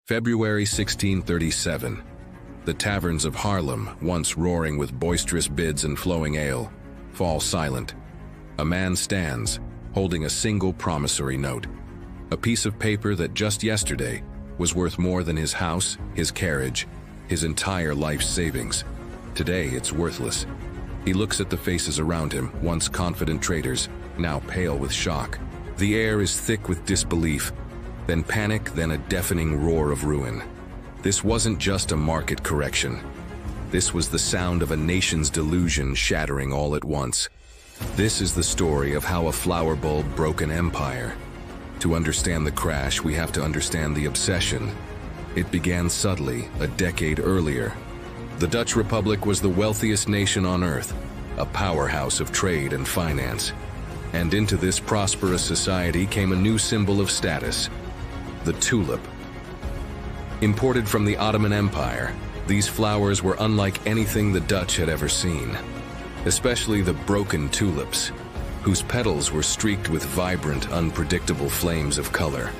February 1637. The taverns of Haarlem, once roaring with boisterous bids and flowing ale, fall silent. A man stands, holding a single promissory note. A piece of paper that just yesterday was worth more than his house, his carriage, his entire life's savings. Today it's worthless. He looks at the faces around him, once confident traders, now pale with shock. The air is thick with disbelief, then panic, then a deafening roar of ruin. This wasn't just a market correction. This was the sound of a nation's delusion shattering all at once. This is the story of how a flower bulb broke an empire. To understand the crash, we have to understand the obsession. It began subtly, a decade earlier. The Dutch Republic was the wealthiest nation on earth, a powerhouse of trade and finance. And into this prosperous society came a new symbol of status: the tulip. Imported from the Ottoman Empire, these flowers were unlike anything the Dutch had ever seen, especially the broken tulips, whose petals were streaked with vibrant, unpredictable flames of color.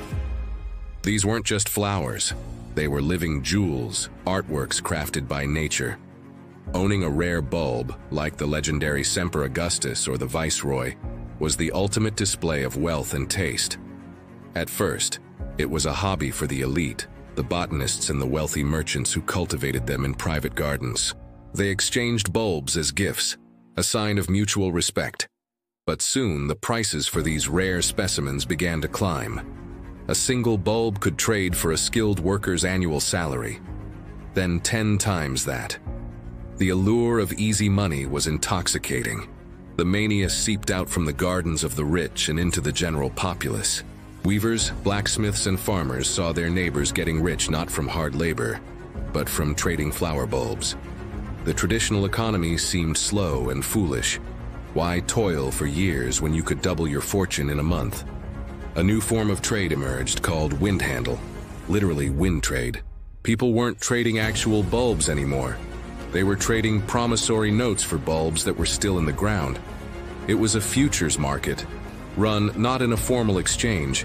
These weren't just flowers, they were living jewels, artworks crafted by nature. Owning a rare bulb, like the legendary Semper Augustus or the Viceroy, was the ultimate display of wealth and taste. At first, it was a hobby for the elite, the botanists and the wealthy merchants who cultivated them in private gardens. They exchanged bulbs as gifts, a sign of mutual respect. But soon, the prices for these rare specimens began to climb. A single bulb could trade for a skilled worker's annual salary, then 10 times that. The allure of easy money was intoxicating. The mania seeped out from the gardens of the rich and into the general populace. Weavers, blacksmiths, and farmers saw their neighbors getting rich not from hard labor, but from trading flower bulbs. The traditional economy seemed slow and foolish. Why toil for years when you could double your fortune in a month? A new form of trade emerged called wind handle, literally wind trade. People weren't trading actual bulbs anymore. They were trading promissory notes for bulbs that were still in the ground. It was a futures market, run not in a formal exchange,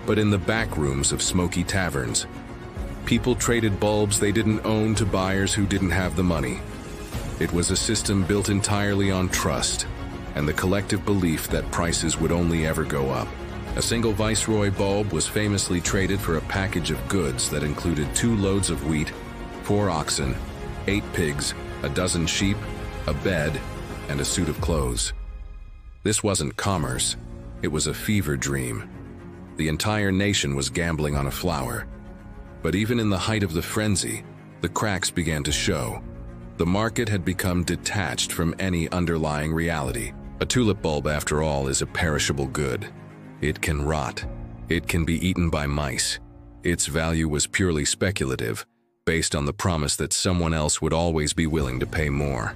but in the back rooms of smoky taverns. People traded bulbs they didn't own to buyers who didn't have the money. It was a system built entirely on trust and the collective belief that prices would only ever go up. A single Viceroy bulb was famously traded for a package of goods that included 2 loads of wheat, 4 oxen, 8 pigs, a dozen sheep, a bed, and a suit of clothes. This wasn't commerce, it was a fever dream. The entire nation was gambling on a flower. But even in the height of the frenzy, the cracks began to show. The market had become detached from any underlying reality. A tulip bulb, after all, is a perishable good. It can rot. It can be eaten by mice. Its value was purely speculative, based on the promise that someone else would always be willing to pay more.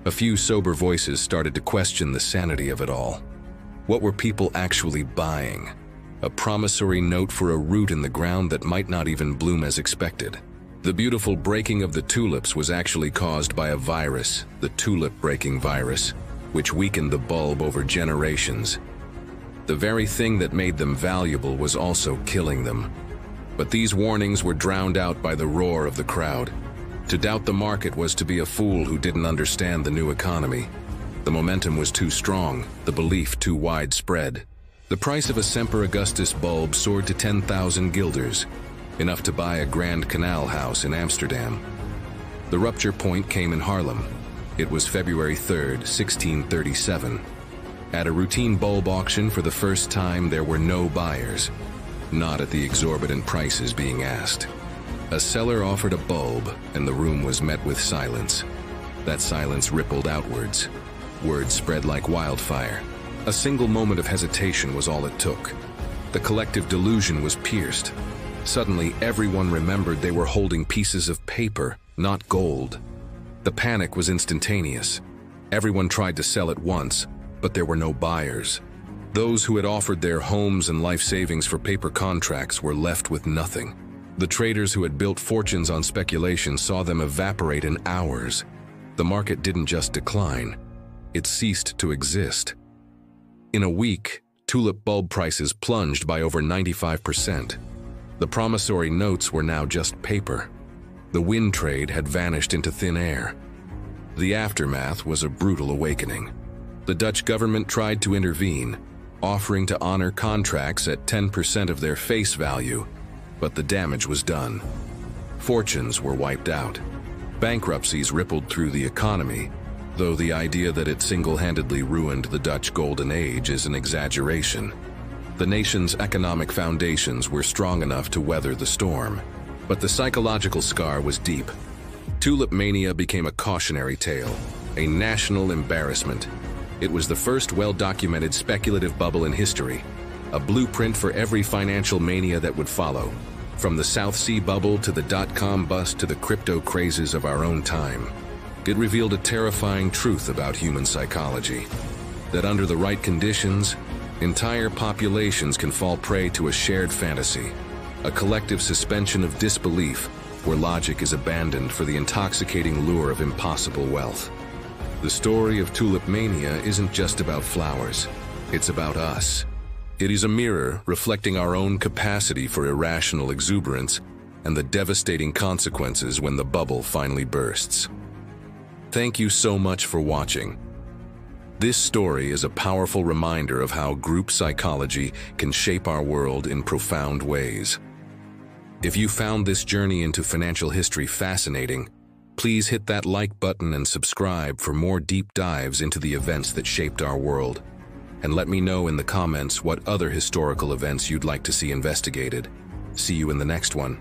A few sober voices started to question the sanity of it all. What were people actually buying? A promissory note for a root in the ground that might not even bloom as expected. The beautiful breaking of the tulips was actually caused by a virus, the tulip-breaking virus, which weakened the bulb over generations. The very thing that made them valuable was also killing them. But these warnings were drowned out by the roar of the crowd. To doubt the market was to be a fool who didn't understand the new economy. The momentum was too strong, the belief too widespread. The price of a Semper Augustus bulb soared to 10,000 guilders, enough to buy a grand canal house in Amsterdam. The rupture point came in Haarlem. It was February 3rd, 1637. At a routine bulb auction, for the first time, there were no buyers, not at the exorbitant prices being asked. A seller offered a bulb, and the room was met with silence. That silence rippled outwards. Word spread like wildfire. A single moment of hesitation was all it took. The collective delusion was pierced. Suddenly, everyone remembered they were holding pieces of paper, not gold. The panic was instantaneous. Everyone tried to sell at once, but there were no buyers. Those who had offered their homes and life savings for paper contracts were left with nothing. The traders who had built fortunes on speculation saw them evaporate in hours. The market didn't just decline, it ceased to exist. In a week, tulip bulb prices plunged by over 95%. The promissory notes were now just paper. The wind trade had vanished into thin air. The aftermath was a brutal awakening. The Dutch government tried to intervene, offering to honor contracts at 10% of their face value, but the damage was done. Fortunes were wiped out. Bankruptcies rippled through the economy, though the idea that it single-handedly ruined the Dutch Golden Age is an exaggeration. The nation's economic foundations were strong enough to weather the storm, but the psychological scar was deep. Tulip Mania became a cautionary tale, a national embarrassment. It was the first well-documented speculative bubble in history, a blueprint for every financial mania that would follow, from the South Sea bubble to the dot-com bust to the crypto crazes of our own time. It revealed a terrifying truth about human psychology, that under the right conditions, entire populations can fall prey to a shared fantasy, a collective suspension of disbelief where logic is abandoned for the intoxicating lure of impossible wealth. The story of Tulip Mania isn't just about flowers, it's about us. It is a mirror reflecting our own capacity for irrational exuberance and the devastating consequences when the bubble finally bursts. Thank you so much for watching. This story is a powerful reminder of how group psychology can shape our world in profound ways. If you found this journey into financial history fascinating, please hit that like button and subscribe for more deep dives into the events that shaped our world. And let me know in the comments what other historical events you'd like to see investigated. See you in the next one.